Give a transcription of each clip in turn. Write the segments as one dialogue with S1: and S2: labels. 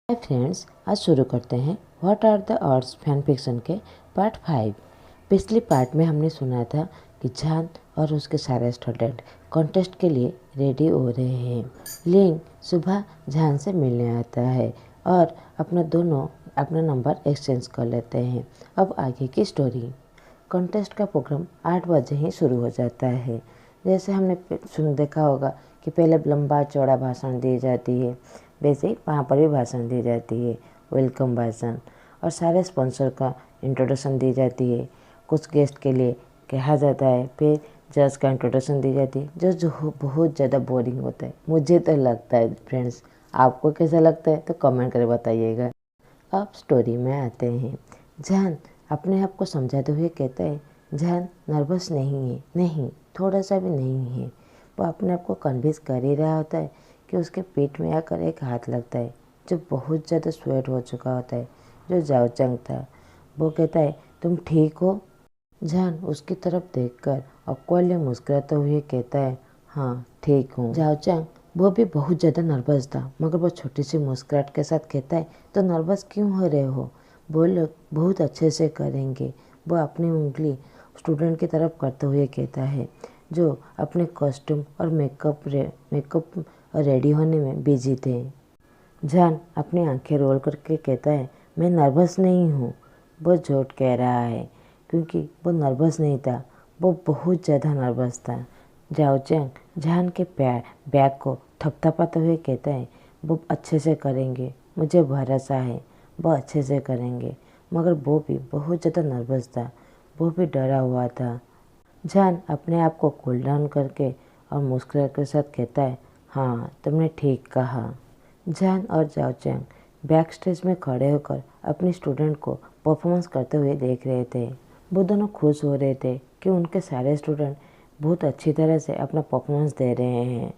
S1: Hi friends, आज शुरू करते हैं what are the odds fan fiction के पार्ट 5। पिछली पार्ट में हमने सुना था कि जान और उसके सारे स्टूडेंट कॉन्टेस्ट के लिए रेडी हो रहे हैं। लिंग सुबह जान से मिलने आता है और अपना नंबर एक्सचेंज कर लेते हैं। अब आगे की स्टोरी। कॉन्टेस्ट का प्रोग्राम 8 बजे ही शुरू हो जाता है। जैसे हमने देखा होगा कि पहले लंबा चौड़ा भाषण दी जाती है, वैसे ही वहाँ पर भी भाषण दी जाती है, वेलकम भाषण। और सारे स्पॉन्सर का इंट्रोडक्शन दी जाती है। कुछ गेस्ट के लिए कहा जाता है, फिर जज का इंट्रोडक्शन दी जाती है, जो बहुत ज़्यादा बोरिंग होता है। मुझे तो लगता है फ्रेंड्स, आपको कैसा लगता है तो कमेंट करके बताइएगा। अब स्टोरी में आते हैं। जान अपने आप को समझाते हुए कहता है, जान नर्वस नहीं है, नहीं थोड़ा सा भी नहीं है। वो अपने आप को कन्विंस कर ही रहा होता है कि उसके पेट में आकर एक हाथ लगता है जो बहुत ज़्यादा स्वेट हो चुका होता है, जो जाओचंग था। वो कहता है, तुम ठीक हो? जान उसकी तरफ देखकर ऑकवर्डली मुस्कुराते हुए कहता है, हाँ ठीक हूँ। जाओचंग वो भी बहुत ज़्यादा नर्वस था, मगर वो छोटी सी मुस्कुराहट के साथ कहता है, तो नर्वस क्यों हो रहे हो? वो लोग बहुत अच्छे से करेंगे। वो अपनी उंगली स्टूडेंट की तरफ करते हुए कहता है, जो अपने कॉस्ट्यूम और मेकअप और रेडी होने में बिजी थे। जान अपनी आंखें रोल करके कहता है, मैं नर्वस नहीं हूँ। वो झूठ कह रहा है, क्योंकि वो नर्वस नहीं था, वो बहुत ज़्यादा नर्वस था। जाओचंग जान के बैग को थपथपाते हुए कहता है, वो अच्छे से करेंगे, मुझे भरोसा है, वो अच्छे से करेंगे। मगर वो भी बहुत ज़्यादा नर्वस था, वो भी डरा हुआ था। जान अपने आप को कूल डाउन करके और मुस्कुराहट के साथ कहता है, हाँ तुमने ठीक कहा। जान और जाओचंग बैक स्टेज में खड़े होकर अपने स्टूडेंट को परफॉर्मेंस करते हुए देख रहे थे। वो दोनों खुश हो रहे थे कि उनके सारे स्टूडेंट बहुत अच्छी तरह से अपना परफॉर्मेंस दे रहे हैं।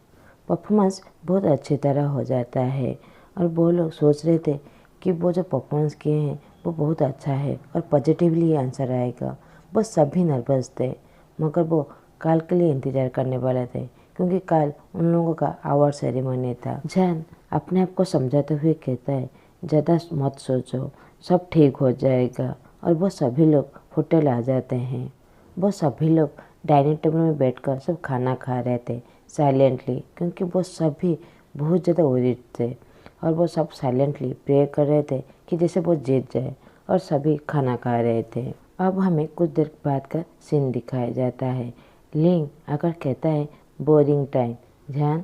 S1: परफॉर्मेंस बहुत अच्छी तरह हो जाता है और वो लोग सोच रहे थे कि वो जो परफॉर्मेंस किए हैं वो बहुत अच्छा है और पॉजिटिवली आंसर आएगा। वो सभी नर्वस थे, मगर वो कल के लिए इंतज़ार करने वाले थे, क्योंकि कल उन लोगों का अवार्ड सेरेमनी था। जान अपने आप को समझाते हुए कहता है, ज़्यादा मत सोचो, सब ठीक हो जाएगा। और वो सभी लोग होटल आ जाते हैं। वो सभी लोग डाइनिंग टेबल में बैठकर सब खाना खा रहे थे साइलेंटली, क्योंकि वो सभी बहुत ज़्यादा वरीड थे। और वो सब साइलेंटली प्रे कर रहे थे कि जैसे वो जीत जाए, और सभी खाना खा रहे थे। अब हमें कुछ देर बाद का सीन दिखाया जाता है। लिंग आकर कहता है, बोरिंग टाइम। ध्यान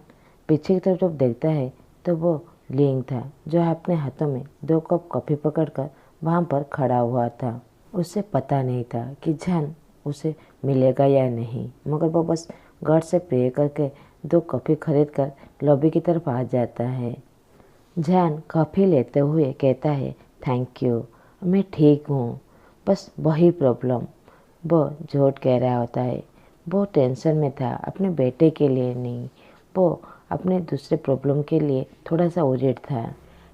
S1: पीछे की तरफ जब देखता है तो वो लिंग था, जो अपने हाथों में 2 कप कॉफ़ी पकड़कर वहाँ पर खड़ा हुआ था। उसे पता नहीं था कि जान उसे मिलेगा या नहीं, मगर वो बस गॉड से प्रे करके 2 कॉफ़ी खरीद कर लॉबी की तरफ आ जाता है। जान कॉफ़ी लेते हुए कहता है, थैंक यू, मैं ठीक हूँ, बस वही प्रॉब्लम। वो झूठ कह रहा होता है। वो टेंशन में था अपने बेटे के लिए नहीं, वो अपने दूसरे प्रॉब्लम के लिए थोड़ा सा वरीड था।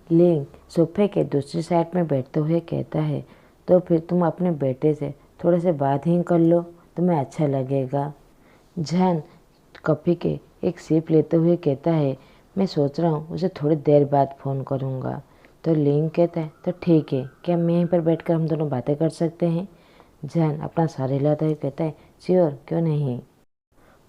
S1: लिंग सोफे के दूसरी साइड में बैठते हुए कहता है, तो फिर तुम अपने बेटे से थोड़े से बात ही कर लो, तुम्हें अच्छा लगेगा। जान कॉफ़ी के एक सिप लेते हुए कहता है, मैं सोच रहा हूँ उसे थोड़ी देर बाद फ़ोन करूँगा। तो लिंग कहता है, तो ठीक है, क्या मैं यहीं पर बैठकर हम दोनों बातें कर सकते हैं? जान अपना सर हिलाता हुए कहता है, श्योर, क्यों नहीं।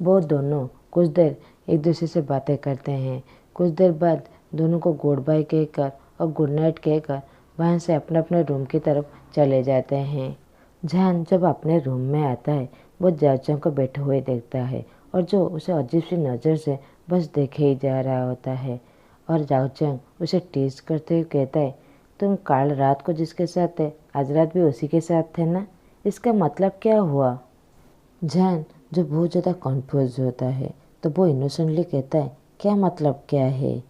S1: वो दोनों कुछ देर एक दूसरे से बातें करते हैं। कुछ देर बाद दोनों को गुड बाय कहकर और गुड नाइट कहकर वहाँ से अपने अपने रूम की तरफ चले जाते हैं। जान जब अपने रूम में आता है, वो जाओचंग को बैठे हुए देखता है, और जो उसे अजीब सी नज़र से बस देखे ही जा रहा होता है। और जाओचंग उसे टीज करते हुए कहता है, तुम कल रात को जिसके साथ थे, आज रात भी उसी के साथ थे ना? इसका मतलब क्या हुआ? जान जो बहुत ज़्यादा कन्फ्यूज होता है, तो वो इनोसेंटली कहता है, क्या मतलब क्या है?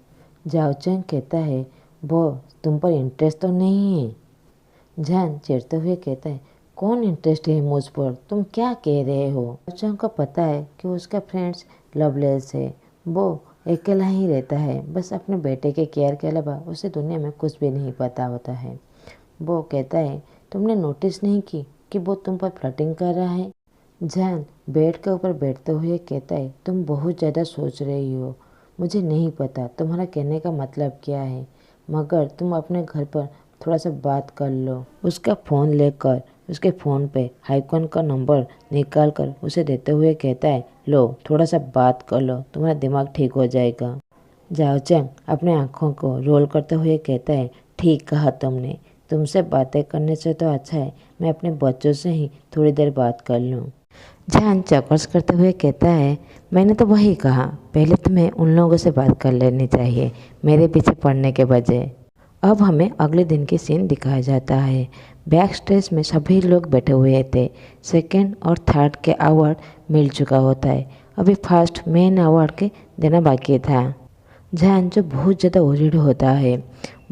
S1: जाओचंग कहता है, वो तुम पर इंटरेस्ट तो नहीं है? जान चिढ़ते हुए कहता है, कौन इंटरेस्ट है मुझ पर, तुम क्या कह रहे हो? जाओचंग को पता है कि उसका फ्रेंड्स लवलेस है, वो अकेला ही रहता है, बस अपने बेटे के केयर के अलावा उसे दुनिया में कुछ भी नहीं पता होता है। वो कहता है, तुमने नोटिस नहीं की कि वो तुम पर फ्लर्टिंग कर रहा है? जान बेड के ऊपर बैठते हुए कहता है, तुम बहुत ज़्यादा सोच रही हो, मुझे नहीं पता तुम्हारा कहने का मतलब क्या है, मगर तुम अपने घर पर थोड़ा सा बात कर लो। उसका फ़ोन लेकर उसके फ़ोन पे हाइक्वन का नंबर निकाल कर उसे देते हुए कहता है, लो थोड़ा सा बात कर लो, तुम्हारा दिमाग ठीक हो जाएगा। जाओ चैंग अपने आँखों को रोल करते हुए कहता है, ठीक कहा तुमने, तुमसे बातें करने से तो अच्छा है मैं अपने बच्चों से ही थोड़ी देर बात कर लूँ। जान चौकस करते हुए कहता है, मैंने तो वही कहा, पहले तुम्हें उन लोगों से बात कर लेनी चाहिए मेरे पीछे पड़ने के बजाय। अब हमें अगले दिन की सीन दिखाया जाता है। बैक स्टेज में सभी लोग बैठे हुए थे। सेकंड और थर्ड के अवार्ड मिल चुका होता है, अभी फर्स्ट मेन अवार्ड के देना बाकी था। जान जो बहुत ज़्यादा वरीड होता है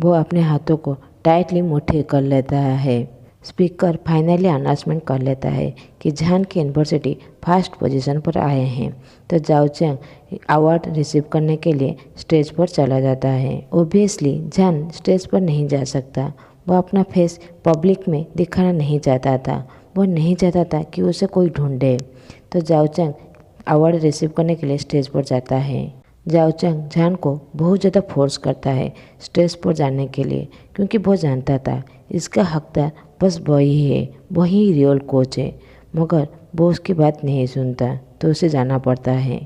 S1: वो अपने हाथों को टाइटली मुट्ठी कर लेता है। स्पीकर फाइनली अनाउंसमेंट कर लेता है कि जान की यूनिवर्सिटी फर्स्ट पोजीशन पर आए हैं, तो जाओ चैंग अवार्ड रिसीव करने के लिए स्टेज पर चला जाता है। ओबियसली जान स्टेज पर नहीं जा सकता, वो अपना फेस पब्लिक में दिखाना नहीं चाहता था, वो नहीं चाहता था कि उसे कोई ढूंढे। तो जाओ चैंग अवार्ड रिसीव करने के लिए स्टेज पर जाता है। जाओ चैंग जान को बहुत ज़्यादा फोर्स करता है स्टेज पर जाने के लिए, क्योंकि वो जानता था इसका हकदार बस वही है, वही रियल कोच है, मगर वो उसकी बात नहीं सुनता तो उसे जाना पड़ता है।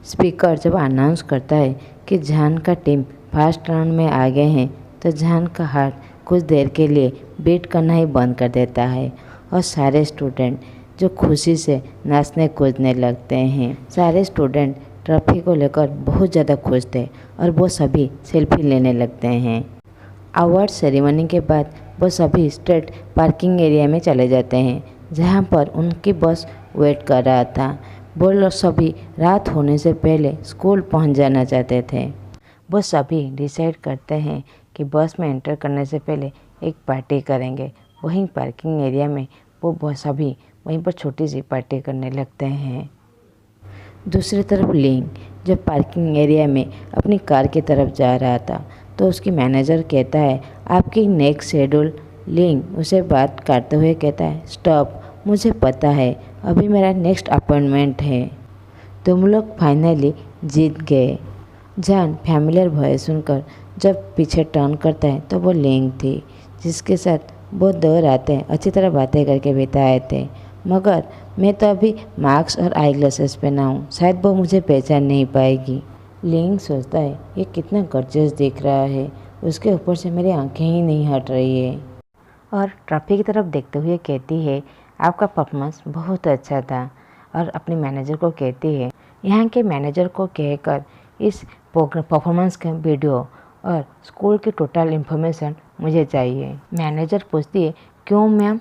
S1: स्पीकर जब अनाउंस करता है कि जान का टीम फर्स्ट राउंड में आ गए हैं, तो जान का हार्ट कुछ देर के लिए बीट करना ही बंद कर देता है और सारे स्टूडेंट जो खुशी से नाचने कूदने लगते हैं। सारे स्टूडेंट ट्रॉफी को लेकर बहुत ज़्यादा खुश थे और वो सभी सेल्फी लेने लगते हैं। अवार्ड सेरेमनी के बाद वो सभी स्ट्रेट पार्किंग एरिया में चले जाते हैं, जहाँ पर उनकी बस वेट कर रहा था। वो लोग सभी रात होने से पहले स्कूल पहुँच जाना चाहते थे। वो सभी डिसाइड करते हैं कि बस में एंटर करने से पहले एक पार्टी करेंगे। वहीं पार्किंग एरिया में वो सभी वहीं पर छोटी सी पार्टी करने लगते हैं। दूसरी तरफ लिंग जब पार्किंग एरिया में अपनी कार की तरफ जा रहा था, तो उसकी मैनेजर कहता है, आपकी नेक्स्ट शेड्यूल। लिंग उसे बात करते हुए कहता है, स्टॉप, मुझे पता है अभी मेरा नेक्स्ट अपॉइंटमेंट है। तुम लोग फाइनली जीत गए। जान फैमिलियर वॉइस सुनकर जब पीछे टर्न करता है तो वो लिंग थी, जिसके साथ वो 2 रातें अच्छी तरह बातें करके बिताए थे, मगर मैं तो अभी मास्क और आई ग्लासेस पहना हूँ, शायद वो मुझे पहचान नहीं पाएगी। लिंग सोचता है ये कितना गॉर्जियस दिख रहा है, उसके ऊपर से मेरी आंखें ही नहीं हट रही है, और ट्रॉफी की तरफ देखते हुए कहती है, आपका परफॉर्मेंस बहुत अच्छा था। और अपने मैनेजर को कहती है, यहाँ के मैनेजर को कहकर इस परफॉर्मेंस का वीडियो और स्कूल की टोटल इन्फॉर्मेशन मुझे चाहिए। मैनेजर पूछती है, क्यों मैम?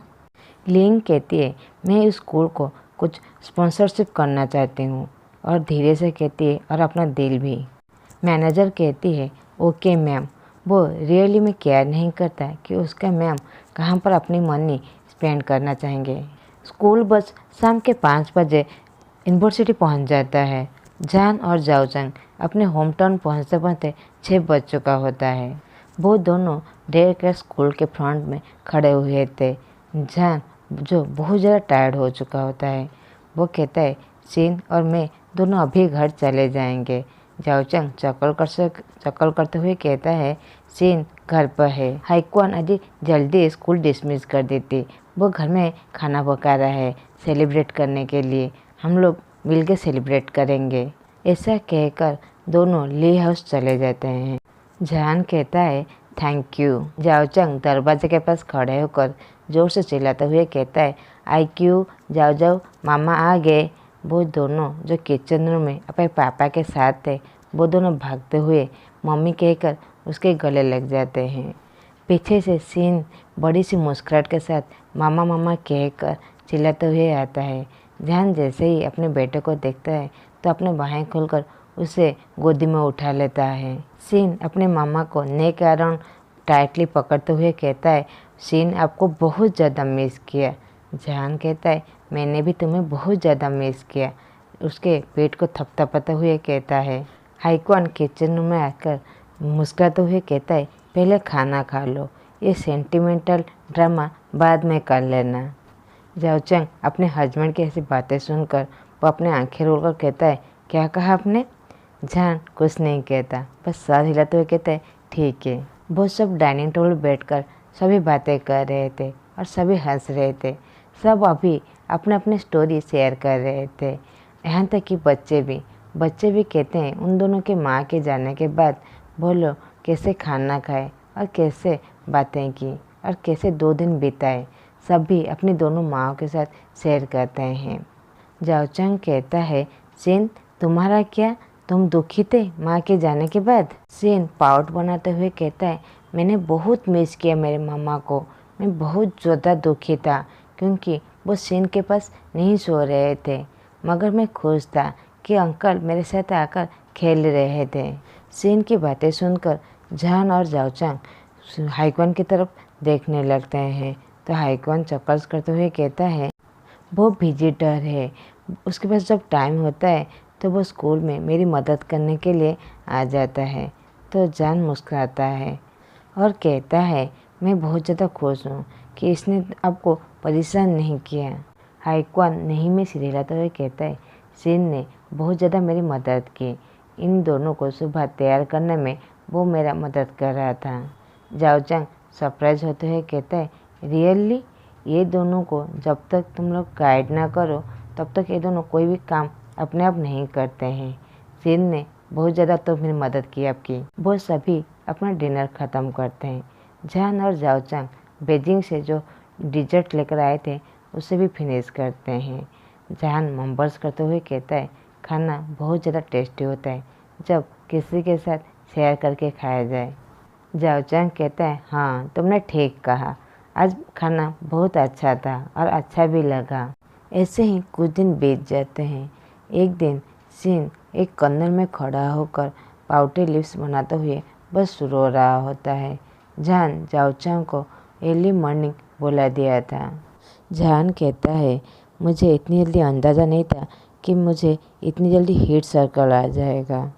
S1: लिंग कहती है, मैं इस स्कूल को कुछ स्पॉन्सरशिप करना चाहती हूँ, और धीरे से कहती है, और अपना दिल भी। मैनेजर कहती है, ओके मैम। वो रियली में केयर नहीं करता कि उसका मैम कहाँ पर अपनी मनी स्पेंड करना चाहेंगे। स्कूल बस शाम के 5 बजे यूनिवर्सिटी पहुँच जाता है। जान और जाओ चैंग अपने होम टाउन पहुँचते पहुँचते 6 बज चुका होता है। वो दोनों देर के स्कूल के फ्रंट में खड़े हुए थे। जान जो बहुत ज़्यादा टायर्ड हो चुका होता है, वो कहता है, सीन और मैं दोनों अभी घर चले जाएंगे। जाओ चैंग चक्कर करते हुए कहता है, सीन घर पर है, हाइक्वन अभी जल्दी स्कूल डिसमिस कर देती, वो घर में खाना पका रहा है सेलिब्रेट करने के लिए, हम लोग मिलकर सेलिब्रेट करेंगे। ऐसा कहकर दोनों ली हाउस चले जाते हैं। जान कहता है, थैंक यू। जाओ चैंग दरवाजे के पास खड़े होकर जोर से चिल्लाते हुए कहता है, आई क्यू, जाओ जाओ, मामा आ गए। वो दोनों जो किचन रूम में अपने पापा के साथ थे, वो दोनों भागते हुए मम्मी कहकर उसके गले लग जाते हैं। पीछे से सीन बड़ी सी मुस्कुराहट के साथ मामा मामा कहकर चिल्लाते हुए आता है। जान जैसे ही अपने बेटे को देखता है तो अपने बाहें खोलकर उसे गोदी में उठा लेता है। सीन अपने मामा को नेक अराउंड टाइटली पकड़ते हुए कहता है, सीन आपको बहुत ज़्यादा मिस किया। जान कहता है, मैंने भी तुम्हें बहुत ज़्यादा मिस किया। उसके पेट को थपथपाते हुए कहता है। हाइक्वन किचन रूम में आकर मुस्कुराते हुए कहता है, पहले खाना खा लो, ये सेंटिमेंटल ड्रामा बाद में कर लेना। जाओ चैंग अपने हस्बैंड की ऐसी बातें सुनकर वो अपने आंखें रोलकर कहता है, क्या कहा आपने? जान कुछ नहीं कहता, बस सर हिलाते हुए कहता है, ठीक है। वो सब डाइनिंग टेबल बैठकर सभी बातें कर रहे थे और सभी हंस रहे थे। सब अभी अपने अपने स्टोरी शेयर कर रहे थे। यहाँ तक कि बच्चे भी कहते हैं उन दोनों के माँ के जाने के बाद बोलो कैसे खाना खाए और कैसे बातें की और कैसे 2 दिन बिताए। सभी अपनी दोनों माँओं के साथ शेयर करते हैं। जाओचंग कहता है, सिन तुम्हारा क्या, तुम दुखी थे माँ के जाने के बाद? सिन पाउट बनाते हुए कहता है, मैंने बहुत मिस किया मेरे मामा को। मैं बहुत ज़्यादा दुखी था क्योंकि वो सिन के पास नहीं सो रहे थे, मगर मैं खुश था कि अंकल मेरे साथ आकर खेल रहे थे। सिन की बातें सुनकर जहान और जाओचंग हाइक्वान की तरफ देखने लगते हैं तो हाइक्वान चक्कर्स करते हुए कहता है, वो विजिटर है, उसके पास जब टाइम होता है तो वो स्कूल में मेरी मदद करने के लिए आ जाता है। तो जान मुस्कुराता है और कहता है, मैं बहुत ज़्यादा खुश हूँ कि इसने आपको परेशान नहीं किया। हाइक्वान नहीं में सिर हिलाते हुए कहता है, सिन ने बहुत ज़्यादा मेरी मदद की। इन दोनों को सुबह तैयार करने में वो मेरा मदद कर रहा था। जाओचंग सरप्राइज होते हुए कहता है, रियली? ये दोनों को जब तक तुम लोग गाइड ना करो तब तक ये दोनों कोई भी काम अपने आप नहीं करते हैं। सिन ने बहुत ज़्यादा तो मेरी मदद की आपकी। वो सभी अपना डिनर ख़त्म करते हैं। जान और जाओचंग बीजिंग से जो डिजर्ट लेकर आए थे उसे भी फिनिश करते हैं। जान मम्बर्स करते हुए कहता है, खाना बहुत ज़्यादा टेस्टी होता है जब किसी के साथ शेयर करके खाया जाए। जाओचंग कहता है, हाँ तुमने ठीक कहा, आज खाना बहुत अच्छा था और अच्छा भी लगा। ऐसे ही कुछ दिन बीत जाते हैं। एक दिन सिन एक कॉर्नर में खड़ा होकर पाउटे लिप्स बनाते हुए बस रो रहा होता है। जान जाओचंग को अर्ली मॉर्निंग बुला दिया था। जान कहता है, मुझे इतनी जल्दी अंदाज़ा नहीं था कि मुझे इतनी जल्दी हीट सर्कल आ जाएगा।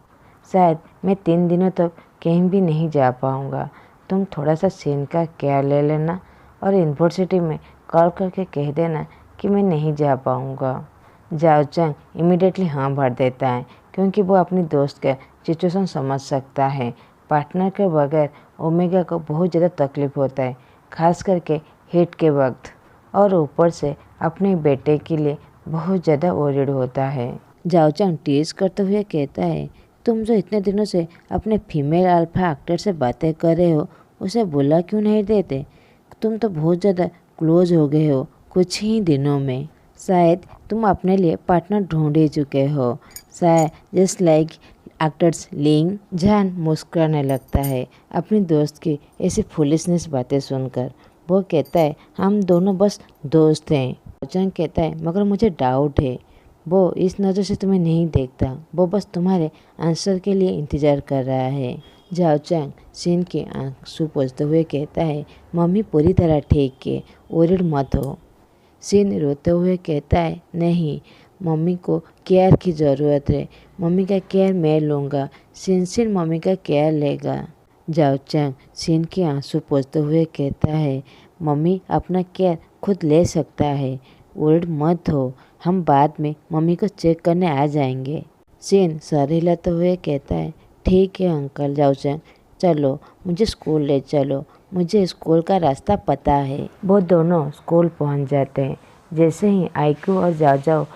S1: शायद मैं 3 दिनों तक कहीं भी नहीं जा पाऊँगा। तुम थोड़ा सा सिन का केयर ले लेना और यूनिवर्सिटी में कॉल करके कह देना कि मैं नहीं जा पाऊँगा। जाओचंग इमीडिएटली हाँ भर देता है क्योंकि वो अपनी दोस्त का सिचुएशन समझ सकता है। पार्टनर के बगैर ओमेगा को बहुत ज़्यादा तकलीफ होता है, खास करके हीट के वक्त, और ऊपर से अपने बेटे के लिए बहुत ज़्यादा वरीड होता है। जाओचंग टीज करते हुए कहता है, तुम जो इतने दिनों से अपने फीमेल अल्फा एक्टर से बातें कर रहे हो उसे बुला क्यों नहीं देते? तुम तो बहुत ज़्यादा क्लोज हो गए हो कुछ ही दिनों में। शायद तुम अपने लिए पार्टनर ढूंढ ही चुके हो, शायद जस्ट लाइक एक्टर्स लिंग। जान मुस्कुराने लगता है अपनी दोस्त की ऐसी फुलिशनेस बातें सुनकर। वो कहता है, हम दोनों बस दोस्त हैं। जाओचंग कहता है, मगर मुझे डाउट है, वो इस नज़र से तुम्हें नहीं देखता, वो बस तुम्हारे आंसर के लिए इंतज़ार कर रहा है। जाओचंग सिन की आंसू पोंछते हुए कहता है, मम्मी पूरी तरह ठीक है, वरीड मत हो। सिन रोते हुए कहता है, नहीं, मम्मी को केयर की ज़रूरत है, मम्मी का केयर मैं लूँगा, सिन मम्मी का केयर लेगा। जाओचंग सिन के आंसू पोंछते हुए कहता है, मम्मी अपना केयर खुद ले सकता है, वरीड मत हो, हम बाद में मम्मी को चेक करने आ जाएंगे। सिन सर हिलाते हुए कहता है, ठीक है अंकल। जाओचंग, चलो मुझे स्कूल ले चलो, मुझे स्कूल का रास्ता पता है। वो दोनों स्कूल पहुंच जाते हैं। जैसे ही आईक्यू और जाओजाओ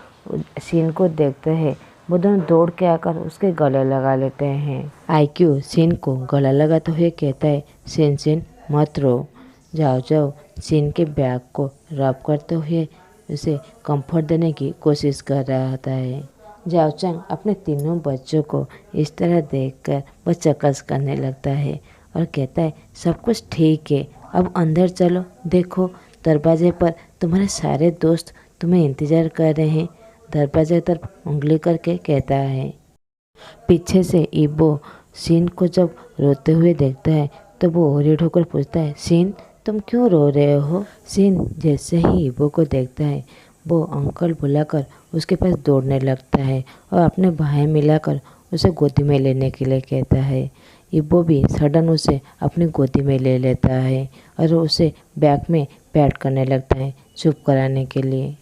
S1: सिन को देखते हैं वो दोनों दौड़ के आकर उसके गले लगा लेते हैं। आईक्यू सिन को गला लगाते हुए कहता है, सिन मत रो। जाओजाओ सिन के बैग को रब करते हुए उसे कंफर्ट देने की कोशिश कर रहा होता है। जाओचंग अपने तीनों बच्चों को इस तरह देखकर वह चकस करने लगता है और कहता है, सब कुछ ठीक है, अब अंदर चलो, देखो दरवाजे पर तुम्हारे सारे दोस्त तुम्हें इंतज़ार कर रहे हैं। दरवाजे तरफ उंगली करके कहता है। पीछे से इबो सिन को जब रोते हुए देखता है तो वो ओरिड होकर पूछता है, सिन तुम क्यों रो रहे हो? सिन जैसे ही इबो को देखता है वो अंकल बुलाकर उसके पास दौड़ने लगता है और अपने बाहें मिलाकर उसे गोदी में लेने के लिए कहता है। इबो भी सडन उसे अपनी गोदी में ले लेता है और उसे बैक में पैट करने लगता है चुप कराने के लिए।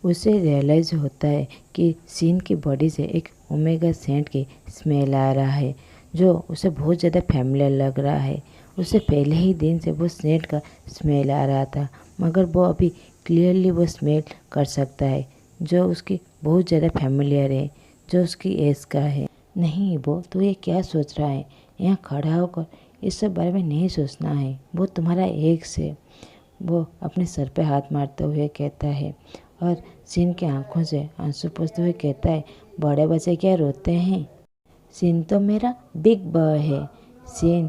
S1: उसे रियलाइज़ होता है कि सिन की बॉडी से एक ओमेगा सेंट की स्मेल आ रहा है जो उसे बहुत ज़्यादा फैमिलियर लग रहा है। उसे पहले ही दिन से वो स्मेल का स्मेल आ रहा था, मगर वो अभी क्लियरली वो स्मेल कर सकता है, जो उसकी बहुत ज़्यादा फैमिलियर है, जो उसकी एज का है। नहीं वो तू ये क्या सोच रहा है? यहाँ खड़ा होकर इस सब बारे में नहीं सोचना है, वो तुम्हारा एक्स है। वो अपने सर पे हाथ मारते हुए कहता है और सीन की आंखों से आंसू पोंछते हुए कहता है, बड़े बच्चे क्या रोते हैं? सीन तो मेरा बिग बॉय है। सीन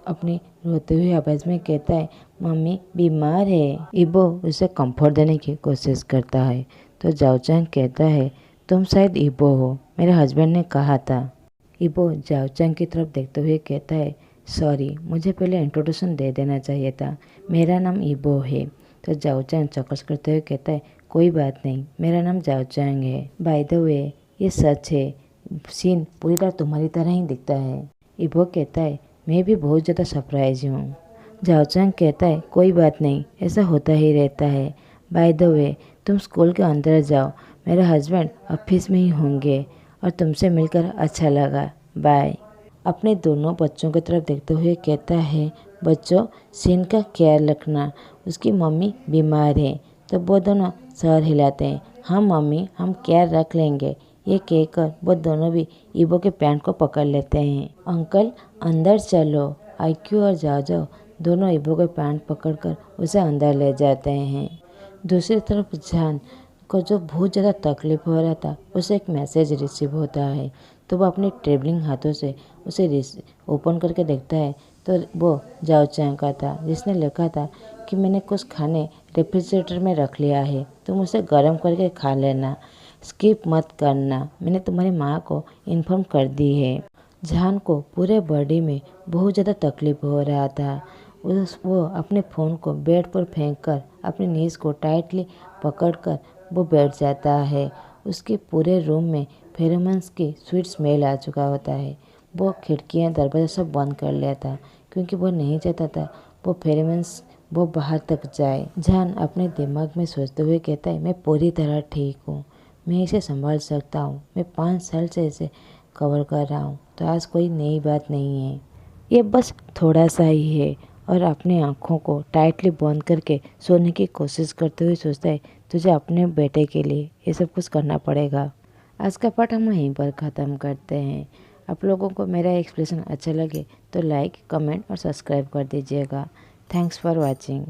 S1: अपनी रोते हुए आवाज़ में कहता है, मम्मी बीमार है। इबो उसे कंफर्ट देने की कोशिश करता है तो जाओचैंग कहता है, तुम शायद इबो हो, मेरे हस्बैंड ने कहा था। इबो जाओचैंग की तरफ देखते हुए कहता है, सॉरी मुझे पहले इंट्रोडक्शन दे देना चाहिए था, मेरा नाम इबो है। तो जाओचैंग चौकस करते हुए कहता है, कोई बात नहीं, मेरा नाम जाओचैंग है। बाय द वे ये सच है, सीन पूरी तरह तुम्हारी तरह ही दिखता है। इबो कहता है, मैं भी बहुत ज़्यादा सरप्राइज हूँ। जाओचैंग कहता है, कोई बात नहीं, ऐसा होता ही रहता है। बाय द वे तुम स्कूल के अंदर जाओ, मेरे हस्बैंड ऑफिस में ही होंगे और तुमसे मिलकर अच्छा लगा, बाय। अपने दोनों बच्चों की तरफ देखते हुए कहता है, बच्चों सीन का ख्याल रखना, उसकी मम्मी बीमार है। तो वो दोनों सर हिलाते हैं, हाँ मम्मी हम ख्याल रख लेंगे। ये कहकर वो दोनों भी इबो के पैंट को पकड़ लेते हैं। अंकल अंदर चलो। आईक्यू और जाओ दोनों इबो के पैंट पकड़कर उसे अंदर ले जाते हैं। दूसरी तरफ जान को जो बहुत ज़्यादा तकलीफ हो रहा था, उसे एक मैसेज रिसीव होता है। तो वो अपने ट्रेवलिंग हाथों से उसे ओपन करके देखता है तो वो जाओचैंग का था, जिसने लिखा था कि मैंने कुछ खाने रेफ्रिजरेटर में रख लिया है, तुम उसे गर्म करके खा लेना, स्किप मत करना, मैंने तुम्हारी माँ को इन्फॉर्म कर दी है। जान को पूरे बॉडी में बहुत ज़्यादा तकलीफ हो रहा था। वो अपने फ़ोन को बेड पर फेंककर अपनी नीज़ को टाइटली पकड़कर वो बैठ जाता है। उसके पूरे रूम में फेरोमोन्स की स्वीट स्मेल आ चुका होता है। वो खिड़कियाँ दरवाज़ा सब बंद कर लिया था क्योंकि वो नहीं चाहता था वो फेरोमोन्स वो बाहर तक जाए। जान अपने दिमाग में सोचते हुए कहता है, मैं पूरी तरह ठीक हूँ, मैं इसे संभाल सकता हूँ, मैं 5 साल से इसे कवर कर रहा हूँ, तो आज कोई नई बात नहीं है, ये बस थोड़ा सा ही है। और अपनी आँखों को टाइटली बंद करके सोने की कोशिश करते हुए सोचता है, तुझे अपने बेटे के लिए ये सब कुछ करना पड़ेगा। आज का पाठ हम यहीं पर ख़त्म करते हैं। आप लोगों को मेरा एक्सप्रेशन अच्छा लगे तो लाइक, कमेंट और सब्सक्राइब कर दीजिएगा। Thanks for watching.